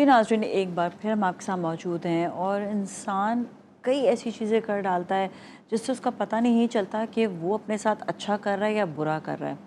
नाज़रीन, एक बार फिर हम आपके साथ मौजूद हैं और इंसान कई ऐसी चीज़ें कर डालता है जिससे उसका पता नहीं चलता कि वो अपने साथ अच्छा कर रहा है या बुरा कर रहा है।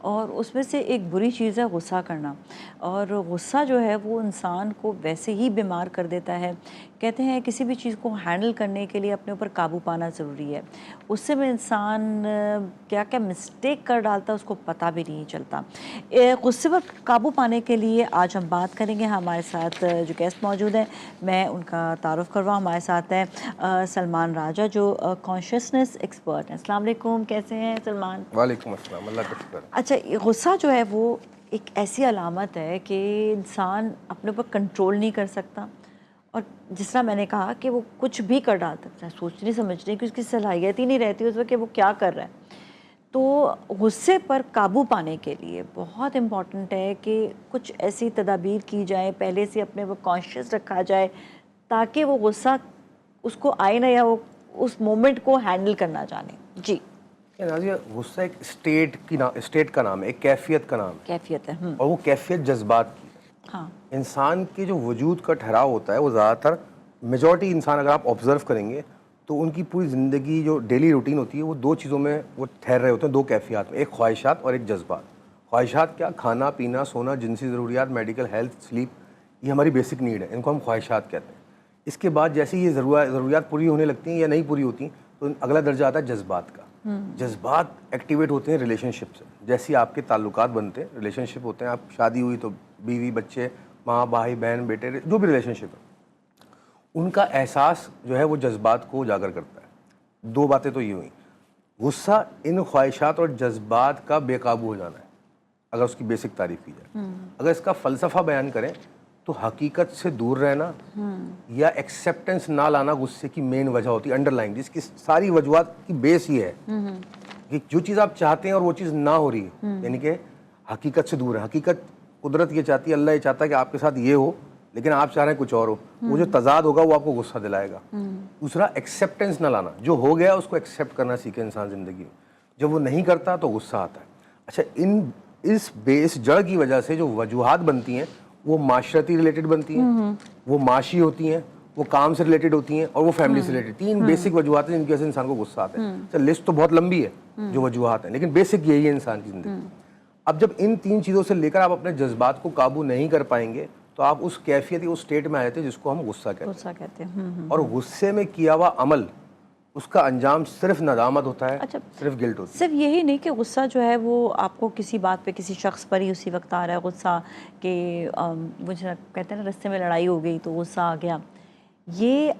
और उसमें से एक बुरी चीज़ है गुस्सा करना। और गुस्सा जो है वो इंसान को वैसे ही बीमार कर देता है। कहते हैं किसी भी चीज़ को हैंडल करने के लिए अपने ऊपर काबू पाना ज़रूरी है। उससे में इंसान क्या क्या मिस्टेक कर डालता है उसको पता भी नहीं चलता। गुस्से पर काबू पाने के लिए आज हम बात करेंगे। हमारे साथ जो गेस्ट मौजूद हैं मैं उनका तारुफ़ करवाऊँ। हमारे साथ हैं सलमान राजा जो कॉन्शियसनेस एक्सपर्ट हैं। अस्सलाम वालेकुम, कैसे हैं सलमान? वालेकुम अस्सलाम, अल्लाह का शुक्र। अच्छा, ये गुस्सा जो है वो एक ऐसी अलामत है कि इंसान अपने ऊपर कंट्रोल नहीं कर सकता और जिस तरह मैंने कहा कि वो कुछ भी कर डाल सकता है, सोचने समझने की उसकी सलाहियत ही नहीं रहती उस वक्त कि वो क्या कर रहा है। तो गुस्से पर काबू पाने के लिए बहुत इम्पॉर्टेंट है कि कुछ ऐसी तदाबीर की जाए, पहले से अपने वो कॉन्शियस रखा जाए ताकि वो गुस्सा उसको आए ना या वो उस मोमेंट को हैंडल करना जाने। जी नाज़िया, गुस्सा एक स्टेट का नाम है, एक कैफियत का नाम है। कैफियत है। और वो कैफियत जज्बात की है। हाँ। इंसान के जो वजूद का ठहराव होता है वो ज़्यादातर मेजॉरिटी इंसान अगर आप ऑब्ज़र्व करेंगे तो उनकी पूरी ज़िंदगी जो डेली रूटीन होती है वो दो चीज़ों में वो ठहर रहे होते हैं, दो कैफियत में, एक ख्वाहिशात और एक जज्बात। ख्वाहिशात क्या? खाना पीना, सोना, जिनसी ज़रूरियात, मेडिकल, हेल्थ, स्लीप, ये हमारी बेसिक नीड है, इनको हम ख्वाहिशात कहते हैं। इसके बाद जैसे ये ज़रूरियात पूरी होने लगती हैं या नहीं पूरी होती तो अगला दर्जा आता है जज्बात का। जज्बात एक्टिवेट होते हैं रिलेशनशिप से। जैसे आपके ताल्लुकात बनते हैं, रिलेशनशिप होते हैं, आप शादी हुई तो बीवी, बच्चे, माँ, भाई, बहन, बेटे, जो भी रिलेशनशिप है, उनका एहसास जो है वो जज्बात को उजागर करता है। दो बातें तो ये हुई, गुस्सा इन ख्वाहिशात और जज्बात का बेकाबू हो जाना है अगर उसकी बेसिक तारीफ की जाए। अगर इसका फ़लसफ़ा बयान करें तो हकीकत से दूर रहना या एक्सेप्टेंस ना लाना गुस्से की मेन वजह होती है, अंडरलाइन, जिसकी सारी वजूहात की बेस ये है कि जो चीज़ आप चाहते हैं और वो चीज़ ना हो रही है, यानी कि हकीकत से दूर है। हकीकत, कुदरत ये चाहती है, अल्लाह ये चाहता है कि आपके साथ ये हो लेकिन आप चाह रहे हैं कुछ और हो। वो जो तजाद होगा वो आपको गुस्सा दिलाएगा। दूसरा, एक्सेप्टेंस ना लाना, जो हो गया उसको एक्सेप्ट करना सीखे इंसान ज़िंदगी में। जब वो नहीं करता तो गुस्सा आता है। अच्छा, इस बेस जड़ की वजह से जो वजूहात बनती हैं वो माशरती रिलेटेड बनती हैं, वो माशी होती हैं, वो काम से रिलेटेड होती हैं और वो फैमिली से रिलेटेड। तीन बेसिक वजूहात हैं जिनकी वजह से इंसान को गुस्सा आता है। तो लिस्ट तो बहुत लंबी है जो वजूहात हैं, लेकिन बेसिक यही है इंसान की ज़िंदगी। अब जब इन तीन चीज़ों से लेकर आप अपने जज्बात को काबू नहीं कर पाएंगे तो आप उस कैफियत या उस स्टेट में आ जाते हैं जिसको हम गुस्सा कहते हैं। और गुस्से में किया हुआ अमल, उसका अंजाम सिर्फ नदामत होता है। अच्छा, सिर्फ गिल्ट होती है। सिर्फ यही नहीं कि गुस्सा जो है वो आपको किसी बात पे किसी शख्स पर ही उसी वक्त आ रहा है गुस्सा कि मुझे कहते हैं ना रास्ते में लड़ाई हो गई तो गुस्सा आ गया। ये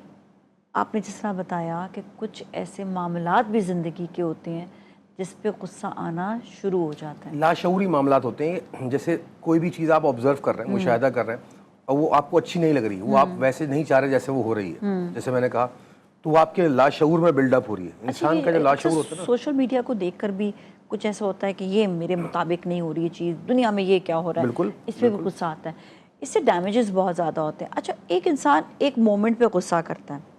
आपने जिस तरह बताया कि कुछ ऐसे मामलात भी ज़िंदगी के होते हैं जिस पे गुस्सा आना शुरू हो जाता है। लाशऊरी मामलात होते हैं। जैसे कोई भी चीज़ आप ऑब्जर्व कर रहे हैं, मुशाहिदा कर रहे हैं और वो आपको अच्छी नहीं लग रही, वो आप वैसे नहीं चाह रहे जैसे वो हो रही है, जैसे मैंने कहा, तो वो आपके लाशऊर में बिल्डअप हो रही है। इंसान का जो लाशऊर होता है ना, सोशल मीडिया को देखकर भी कुछ ऐसा होता है कि ये मेरे मुताबिक नहीं हो रही है चीज़, दुनिया में ये क्या हो रहा है, बिल्कुल, इस पर भी गुस्सा आता है। इससे डैमेजेस बहुत ज़्यादा होते हैं। अच्छा, एक इंसान एक मोमेंट पे गुस्सा करता है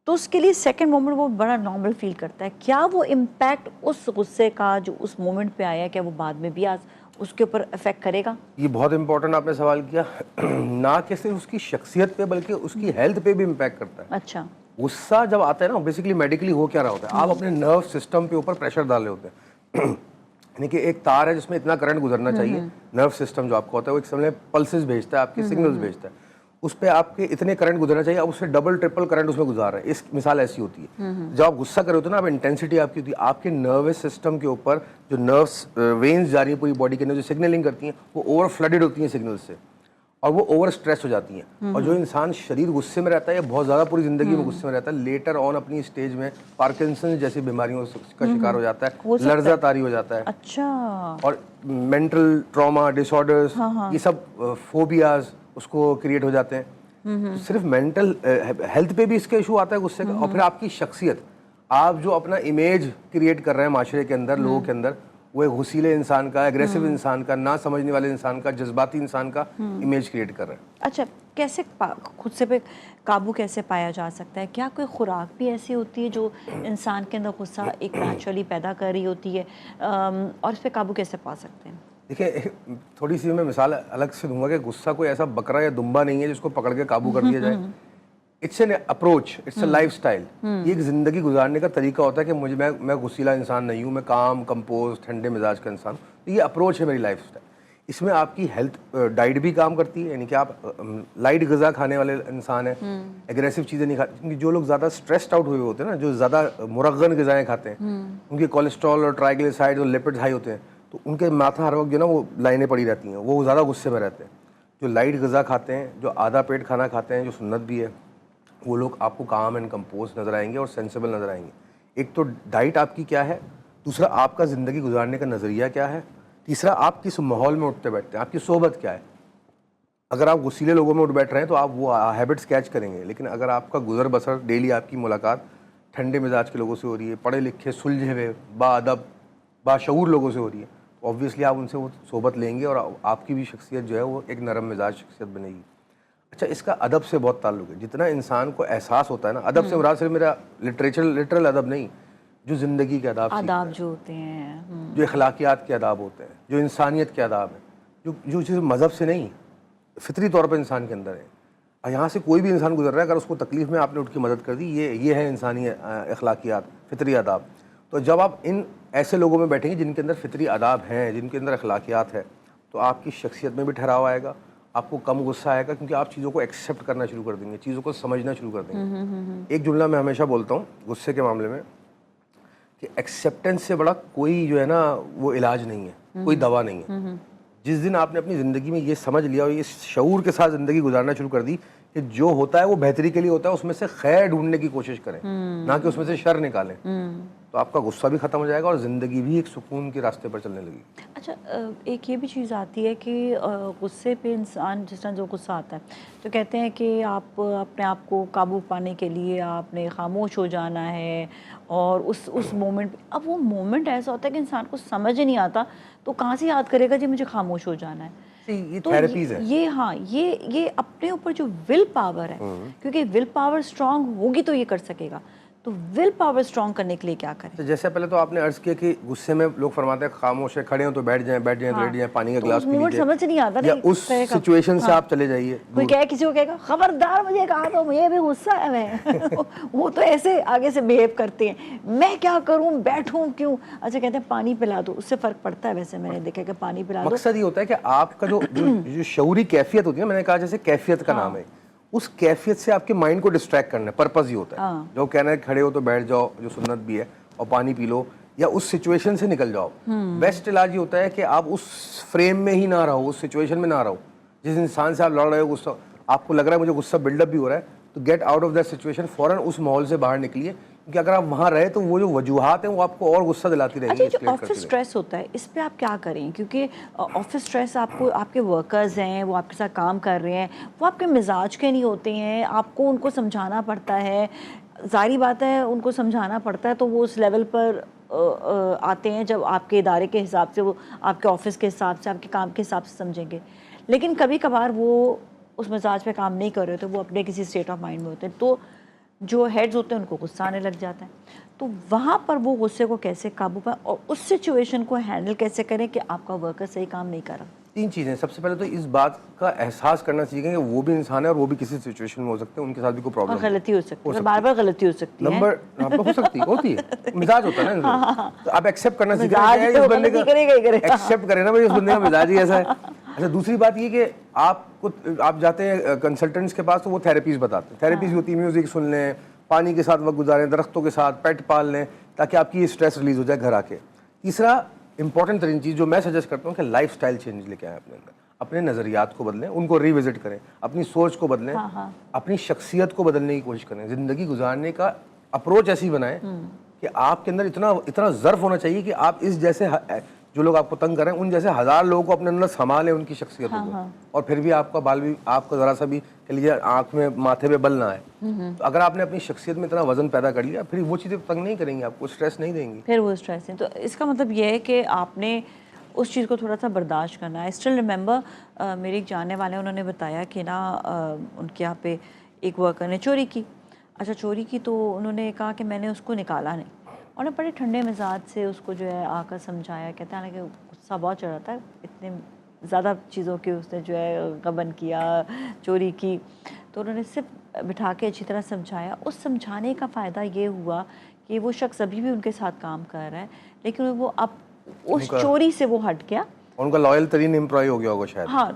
तो उसके लिए सेकंड मोमेंट वो बड़ा नॉर्मल फील करता है। क्या वो इम्पैक्ट उस गुस्से का जो उस मोमेंट पे आया, क्या वो बाद में भी आज उसके ऊपर इफेक्ट करेगा? ये बहुत इंपॉर्टेंट आपने सवाल किया। ना कि सिर्फ उसकी शख्सियत पे बल्कि उसकी हेल्थ पे भी इम्पैक्ट करता है। अच्छा, गुस्सा जब आता है ना, बेसिकली मेडिकली हो क्या रहा होता है, आप अपने नर्व सिस्टम पे ऊपर प्रेशर डाल रहे होते हैं। यानी कि एक तार है जिसमें इतना करंट गुजरना चाहिए, नर्व सिस्टम जो आपका होता है वो एक समय पल्सेस भेजता है, आपके सिग्नल्स भेजता है, उस पर आपके इतने करंट गुजरना चाहिए, अब उससे डबल ट्रिपल करंट उसमें गुजार रहे हैं। इस मिसाल ऐसी होती है, जब आप गुस्सा कर रहे होते हैं ना, अब इंटेंसिटी आपकी होती है, आपके नर्वस सिस्टम के ऊपर जो नर्व्स वेन्स जा रही है पूरी बॉडी के अंदर, जो सिग्नलिंग करती हैं वो ओवर फ्लडेड होती हैं सिग्नल से और वो ओवर स्ट्रेस हो जाती हैं। और जो इंसान शरीर गुस्से में रहता है या बहुत ज़्यादा पूरी ज़िंदगी में गुस्से में रहता है, लेटर ऑन अपनी स्टेज में पार्किंसन जैसी बीमारियों का शिकार हो जाता है, लर्जा तारी हो जाता है। अच्छा, और मेंटल ट्रॉमा डिसऑर्डर्स, ये सब फोबियाज उसको क्रिएट हो जाते हैं। तो सिर्फ मेंटल हेल्थ पे भी इसका इशू आता है गुस्से का। और फिर आपकी शख्सियत, आप जो अपना इमेज क्रिएट कर रहे हैं माशरे के अंदर, लोगों के अंदर, वो एक हुसीले इंसान का, एग्रेसिव इंसान का, ना समझने वाले इंसान का, जज्बाती इंसान का इमेज क्रिएट कर रहे हैं। अच्छा, कैसे खुद से पे काबू कैसे पाया जा सकता है? क्या कोई खुराक भी ऐसी होती है जो इंसान के अंदर गुस्सा एक नेचुरली पैदा कर रही होती है और इस पे काबू कैसे पा सकते हैं? देखिए, थोड़ी सी मैं मिसाल अलग से दूंगा कि गुस्सा कोई ऐसा बकरा या दुम्बा नहीं है जिसको पकड़ के काबू कर दिया जाए। It's an approach, it's a life style. ये एक ज़िंदगी गुजारने का तरीका होता है कि मैं गुस्सीला इंसान नहीं हूँ, मैं काम कंपोज ठंडे मिजाज का इंसान हूँ। तो ये अप्रोच है मेरी लाइफ स्टाइल। इसमें आपकी हेल्थ डाइट भी काम करती है, यानी कि आप लाइट गज़ा खाने वाले इंसान हैं, एग्रेसिव चीज़ें नहीं खाते। क्योंकि जो लोग ज़्यादा स्ट्रेस्ड आउट हुए होते हैं ना, जो ज़्यादा मुरगन ग़िज़ाएँ खाते हैं, उनके कोलेस्ट्रॉल और ट्राइग्लिसराइड और लिपिड्स हाई होते हैं, तो उनके माथा हर वक्त जो ना वो लाइनें पड़ी रहती हैं, वो ज़्यादा गुस्से में रहते हैं। जो लाइट गज़ा खाते हैं, जो आधा पेट खाना खाते हैं, जो सुन्नत भी है, वो लोग आपको काम एंड कंपोज नज़र आएंगे और सेंसिबल नज़र आएंगे। एक तो डाइट आपकी क्या है, दूसरा आपका ज़िंदगी गुजारने का नज़रिया क्या है, तीसरा आप किस माहौल में उठते बैठते हैं, आपकी सोबत क्या है। अगर आप गुस्सीले लोगों में उठ बैठ रहे हैं तो आप वो हैबिट्स कैच करेंगे, लेकिन अगर आपका गुजर बसर डेली आपकी मुलाकात ठंडे मिजाज के लोगों से हो रही है, पढ़े लिखे सुलझे हुए बाअदब बाशऊर लोगों से हो रही है, तो ऑब्वियसली आप उनसे वो सोबत लेंगे और आपकी भी शख्सियत जो है वो एक नरम मिजाज शख्सियत बनेगी। अच्छा, इसका अदब से बहुत ताल्लुक है। जितना इंसान को एहसास होता है ना, अदब से मुराद सिर्फ मेरा लिटरल अदब नहीं, जो ज़िंदगी के आदाब जो होते हैं, जो अखलाकियात के आदाब होते हैं, जो इंसानियत के आदाब हैं, जो चीज़ मज़हब से नहीं, फितरी तौर पर इंसान के अंदर है। और यहाँ से कोई भी इंसान गुजर रहा है, अगर उसको तकलीफ़ में आपने उठ के मदद कर दी, ये है इंसानी अखलाकियात, फितरी आदाब। तो जब आप इन ऐसे लोगों में बैठेंगे जिनके अंदर फितरी आदाब हैं, जिनके अंदर अखलाकियात है, तो आपकी शख्सियत में भी ठहराव आएगा, आपको कम गुस्सा आएगा, क्योंकि आप चीज़ों को एक्सेप्ट करना शुरू कर देंगे, चीज़ों को समझना शुरू कर देंगे। एक जुमला मैं हमेशा बोलता हूँ गुस्से के मामले में कि एक्सेप्टेंस से बड़ा कोई जो है ना वो इलाज नहीं है, कोई दवा नहीं है। जिस दिन आपने अपनी ज़िंदगी में ये समझ लिया और ये शऊर के साथ ज़िंदगी गुजारना शुरू कर दी कि जो होता है वो बेहतरी के लिए होता है, उसमें से खैर ढूंढने की कोशिश करें, ना कि उसमें से शर निकालें, तो आपका गुस्सा भी ख़त्म हो जाएगा और ज़िंदगी भी एक सुकून के रास्ते पर चलने लगेगी। अच्छा, एक ये भी चीज़ आती है कि गुस्से पे इंसान, जिस तरह जो गुस्सा आता है तो कहते हैं कि आप अपने आप को काबू पाने के लिए आपने खामोश हो जाना है, और उस मोमेंट, अब वो मोमेंट ऐसा होता है कि इंसान को समझ ही नहीं आता, तो कहाँ से याद करेगा जी मुझे खामोश हो जाना है। ये तो थेरेपीज़ है। ये अपने ऊपर जो विल पावर है, क्योंकि विल पावर स्ट्रांग होगी तो ये कर सकेगा, तो विल पावर स्ट्रांग करने के लिए क्या करें? तो जैसे पहले तो आपने अर्ज किया कि गुस्से में लोग फरमाते हैं खामोश है, खड़े हो तो बैठ जाएं, बैठ जाएं तो लेट जाएं, पानी का गिलास पी लीजिए, समझ नहीं आता या उस सिचुएशन से आप चले जाइए। कोई कहे, किसी को कहेगा खबरदार मुझे कहा तो मुझे भी गुस्सा है मैं वो तो ऐसे आगे से बिहेव करते हैं, मैं क्या करूं, बैठूं क्यों। अच्छा, कहते हैं पानी पिला दो, उससे फर्क पड़ता है। वैसे मैंने देखा कि पानी पिला दो, मकसद ये होता है कि आपका जो शऊरी कैफियत होती है, मैंने कहा जैसे कैफियत का नाम है, उस कैफियत से आपके माइंड को डिस्ट्रैक्ट करना है, पर्पस ही होता है। जो कहना है खड़े हो तो बैठ जाओ, जो सुन्नत भी है, और पानी पी लो, या उस सिचुएशन से निकल जाओ। बेस्ट इलाज ये होता है कि आप उस फ्रेम में ही ना रहो, उस सिचुएशन में ना रहो। जिस इंसान से आप लड़ रहे हो, गुस्सा आपको लग रहा है मुझे गुस्सा बिल्डअप भी हो रहा है, तो get out of that situation, फौरन उस माहौल से बाहर निकलिए, क्योंकि अगर आप वहाँ रहे तो वो जो वजूहात हैं वो आपको और गुस्सा दिलाती रहेगी। अच्छा, जो ऑफिस स्ट्रेस होता है, इस पे आप क्या करें? क्योंकि ऑफिस स्ट्रेस आपको, आपके वर्कर्स हैं वो आपके साथ काम कर रहे हैं, वो आपके मिजाज के नहीं होते हैं, आपको उनको समझाना पड़ता है, ज़ाहिर बात है उनको समझाना पड़ता है, तो वो उस लेवल पर आते हैं जब आपके इदारे के हिसाब से, वो आपके ऑफिस के हिसाब से, आपके काम के हिसाब से समझेंगे। लेकिन कभी कभार वो उस मिजाज पे काम नहीं कर रहे होते, वो अपने किसी स्टेट ऑफ माइंड में होते हैं, तो जो हेड्स होते हैं उनको गुस्सा आने लग जाता है। तो वहाँ पर वो गुस्से को कैसे काबू पाएं और उस सिचुएशन को हैंडल कैसे करें कि आपका वर्कर सही काम नहीं कर रहा? तीन चीज़ें। सबसे पहले तो इस बात का एहसास करना सीखें कि वो भी इंसान है और वो भी किसी सिचुएशन में हो सकते हैं, उनके साथ भी कोई प्रॉब्लम, गलती हो सकती है, बार बार गलती हो सकती है। नंबर हो सकती होती है, मिजाज होता है ना, तो आप एक्सेप्ट करना सीखें, इस बंदे का एक्सेप्ट करें ना भाई, उस बंदे का मिजाज ही ऐसा है। अच्छा, दूसरी बात ये कि आप जाते हैं कंसल्टेंट्स के पास, तो वो थेरेपीज बताते हैं। थेरेपीज होती है म्यूजिक सुन लें, पानी के साथ वक्त गुजारें, दरख्तों के साथ पेट पाल लें, ताकि आपकी स्ट्रेस रिलीज हो जाए घर आके। तीसरा इंपॉर्टेंट तरीन चीज़ जो मैं सजेस्ट करता हूँ कि लाइफ स्टाइल चेंज लेके आए अपने अंदर, अपने नज़रियात को बदलें, उनको रिविजिट करें, अपनी सोच को बदलें, अपनी शख्सियत को बदलने की कोशिश करें। ज़िंदगी गुजारने का अप्रोच ऐसी बनाएं कि आपके अंदर इतना ज़र्फ होना चाहिए कि आप इस जैसे जो लोग आपको तंग कर रहे हैं उन जैसे हज़ार लोगों को अपने अंदर संभालें, उनकी शख्सियतों को, और फिर भी आपका बाल भी, आपका ज़रा सा भी कह लीजिए आँख में माथे पे बल ना आए। तो अगर आपने अपनी शख्सियत में इतना वजन पैदा कर लिया, फिर वो चीज़ें तंग नहीं करेंगी, आपको स्ट्रेस नहीं देंगी, फिर वो स्ट्रेस नहीं। तो इसका मतलब ये है कि आपने उस चीज़ को थोड़ा सा बर्दाश्त करना है। स्टिल रिमेंबर, मेरे एक जानने वाले उन्होंने बताया कि ना उनके यहाँ पे एक वर्कर ने चोरी की। अच्छा, चोरी की तो उन्होंने कहा कि मैंने उसको निकाला नहीं, उन्होंने बड़े ठंडे मिजाज से उसको जो है आकर समझाया। कहते हैं हालांकि غصہ بہت چڑھ رہا تھا، اتنے زیادہ چیزوں کے اس نے جو ہے غبن کیا، چوری کی، تو انہوں نے صرف بٹھا کے اچھی طرح سمجھایا. اس سمجھانے کا فائدہ یہ ہوا کہ وہ شخص ابھی بھی ان کے ساتھ کام کر رہا ہے، لیکن وہ اب اس چوری سے وہ ہٹ گیا. ان کا لائل ترین امپلائی ہو گیا ہوگا شاید. ہاں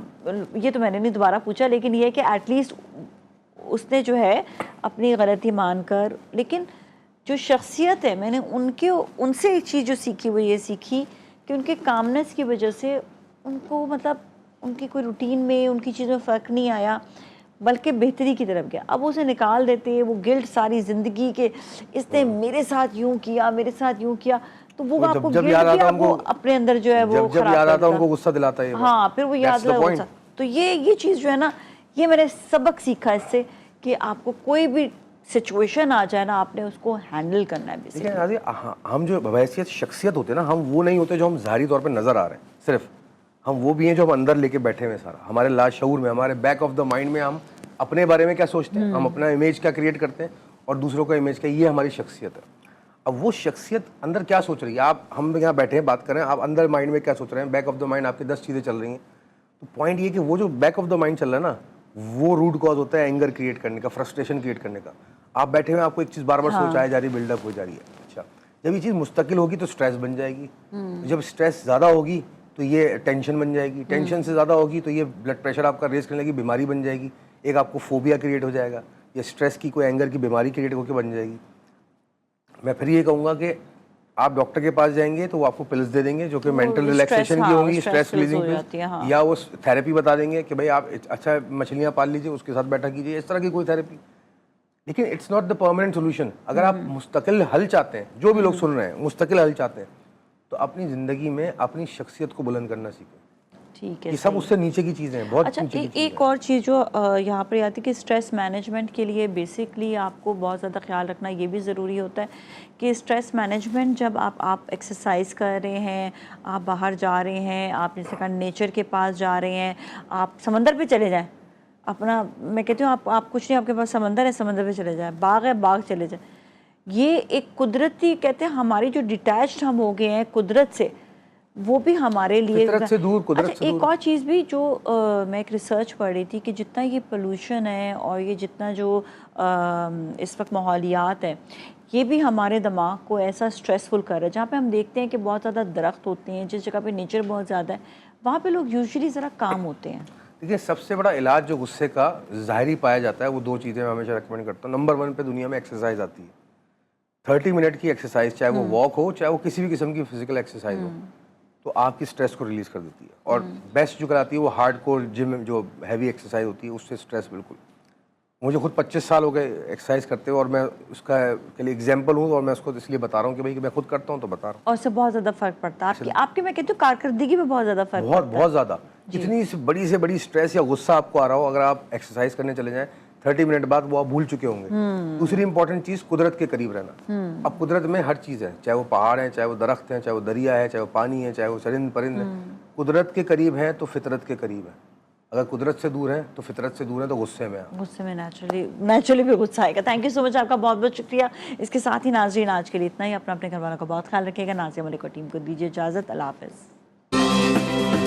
یہ تو میں نے نہیں دوبارہ پوچھا، لیکن یہ کہ ایٹ لیسٹ اس نے جو ہے اپنی غلطی مان کر. لیکن جو شخصیت ہے، میں نے ان سے ایک چیز جو سیکھی وہ یہ سیکھی کہ ان کے کامنس کی وجہ سے ان کو مطلب ان کی کوئی روٹین میں ان کی چیزوں میں فرق نہیں آیا، بلکہ بہتری کی طرف گیا. اب اسے نکال دیتے وہ گلٹ ساری زندگی کے، اس نے میرے ساتھ یوں کیا، میرے ساتھ یوں کیا، تو وہ آپ کو گلٹ کیا، وہ اپنے اندر جو ہے وہ جب یاد آتا ان کو غصہ دلاتا ہے. ہاں پھر وہ یاد غصہ. تو یہ چیز جو ہے نا، یہ میں نے سبق سیکھا اس سے کہ آپ کو کوئی بھی سچویشن آ جائے نا، آپ نے اس کو ہینڈل کرنا ہے. دیکھیں ہم جو بحیثیت شخصیت ہوتے ہیں نا، ہم وہ نہیں ہوتے جو ہم ظاہری طور پہ نظر آ رہے ہیں، صرف ہم وہ بھی ہیں جو ہم اندر لے کے بیٹھے ہوئے. سارا ہمارے لاشعور میں، ہمارے بیک آف دا مائنڈ میں ہم اپنے بارے میں کیا سوچتے ہیں، ہم اپنا امیج کیا کریٹ کرتے ہیں اور دوسروں کا امیج کیا. یہ ہماری شخصیت ہے. اب وہ شخصیت اندر کیا سوچ رہی ہے، ہم یہاں بیٹھے ہیں بات کر رہے ہیں، آپ اندر مائنڈ میں کیا سوچ رہے ہیں، بیک آف دا مائنڈ آپ کی 10 چیزیں چل رہی ہیں. تو پوائنٹ یہ کہ وہ جو بیک آف دا مائنڈ چل رہا ہے نا، وہ روٹ کاز ہوتا ہے اینگر کریٹ کرنے کا، فرسٹریشن کریٹ کرنے کا. آپ بیٹھے ہوئے آپ کو ایک چیز بار بار سوچ آئی جا رہی ہے، بلڈ اپ ہو جا رہی ہے. اچھا جب یہ چیز مستقل ہوگی تو سٹریس بن جائے گی. جب سٹریس زیادہ ہوگی تو یہ ٹینشن بن جائے گی. ٹینشن سے زیادہ ہوگی تو یہ بلڈ پریشر آپ کا ریز کرنے کی بیماری بن جائے گی. ایک آپ کو فوبیا کریٹ ہو جائے گا، یا سٹریس کی کوئی اینگر کی بیماری کریٹ ہو کے بن جائے گی. میں پھر یہ کہوں گا کہ آپ ڈاکٹر کے پاس جائیں گے تو وہ آپ کو پلز دے دیں گے جو کہ مینٹل ریلیکسیشن کی ہوں گی، اسٹریس ریلیزنگ پلز، یا وہ تھیراپی بتا دیں گے کہ بھائی آپ اچھا مچھلیاں پال لیجیے، اس کے ساتھ بیٹھا کیجیے، اس طرح کی کوئی تھیراپی. لیکن it's not the permanent solution. اگر آپ مستقل حل چاہتے ہیں، جو بھی لوگ سن رہے ہیں مستقل حل چاہتے ہیں، تو اپنی زندگی میں اپنی شخصیت کو بلند کرنا سیکھیں. ٹھیک ہے، یہ سب اس سے نیچے کی چیزیں ہیں، بہت اچھا نیچے کی چیزیں. ایک اور چیز جو یہاں پر آتی ہے کہ اسٹریس مینجمنٹ کے لیے بیسکلی آپ کو بہت زیادہ خیال رکھنا یہ بھی ضروری ہوتا ہے کہ اسٹریس مینجمنٹ جب آپ ایکسرسائز کر رہے ہیں، آپ باہر جا رہے ہیں، آپ جیسے کہ نیچر کے پاس جا رہے ہیں، آپ سمندر پہ چلے جائیں، اپنا میں کہتی ہوں آپ کچھ نہیں، آپ کے پاس سمندر ہے، سمندر پہ چلے جائیں، باغ ہے، باغ چلے جائیں. یہ ایک قدرتی کہتے ہیں ہماری جو ڈیٹیچڈ ہم ہو گئے ہیں قدرت سے، وہ بھی ہمارے لیے فطرت سے دور، قدرت سے دور. ایک اور چیز بھی جو میں ایک ریسرچ پڑھ رہی تھی کہ جتنا یہ پولوشن ہے اور یہ جتنا جو اس وقت ماحولیات ہے، یہ بھی ہمارے دماغ کو ایسا اسٹریسفل کر رہا ہے. جہاں پہ ہم دیکھتے ہیں کہ بہت زیادہ درخت ہوتے ہیں، جس جگہ پہ نیچر بہت زیادہ ہے، وہاں پہ لوگ یوزلی ذرا کام ہوتے ہیں. دیکھیے سب سے بڑا علاج جو غصے کا ظاہری پایا جاتا ہے وہ 2 چیزیں میں ہمیشہ ریکمینڈ کرتا ہوں. نمبر 1 پہ دنیا میں ایکسرسائز آتی ہے. 30 منٹ کی ایکسرسائز، چاہے وہ واک ہو، چاہے وہ کسی بھی قسم کی فزیکل ایکسرسائز ہو، تو آپ کی سٹریس کو ریلیز کر دیتی ہے. اور بیسٹ جو کراتی ہے وہ ہارڈ کور جم جو ہیوی ایکسرسائز ہوتی ہے، اس سے سٹریس بالکل. مجھے خود 25 سال ہو گئے ایکسرسائز کرتے ہوئے، اور میں اس کا کے لیے ایگزامپل ہوں، اور میں اس کو اس لیے بتا رہا ہوں کہ بھائی میں خود کرتا ہوں تو بتا رہا ہوں. اور اس سے بہت زیادہ فرق پڑتا ہے آپ کی میں کہتی ہوں کارکردگی میں بہت زیادہ فرق پڑتا ہے. بہت زیادہ. اتنی بڑی سے بڑی سٹریس یا غصہ آپ کو آ رہا ہو، اگر آپ ایکسرسائز کرنے چلے جائیں 30 منٹ بعد وہ آپ بھول چکے ہوں گے. دوسری امپورٹنٹ چیز قدرت کے قریب رہنا. اب قدرت میں ہر چیز ہے، چاہے وہ پہاڑ ہیں، چاہے وہ درخت ہیں، چاہے وہ دریا ہے، چاہے وہ پانی ہے، چاہے وہ چرند پرند ہیں. قدرت کے قریب ہیں تو فطرت کے قریب ہیں. اگر قدرت سے دور ہیں تو فطرت سے دور ہیں تو غصے میں ہیں. غصے میں نیچرلی بھی غصہ آئے گا. تھینک یو سو مچ، آپ کا بہت بہت شکریہ. اس کے ساتھ ہی ناظرین آج کے لیے اتنا ہی. اپنے گھر والوں کا بہت خیال رکھیے گا. نازیہ ملک اور ٹیم کو دیجیے اجازت. اللہ حافظ.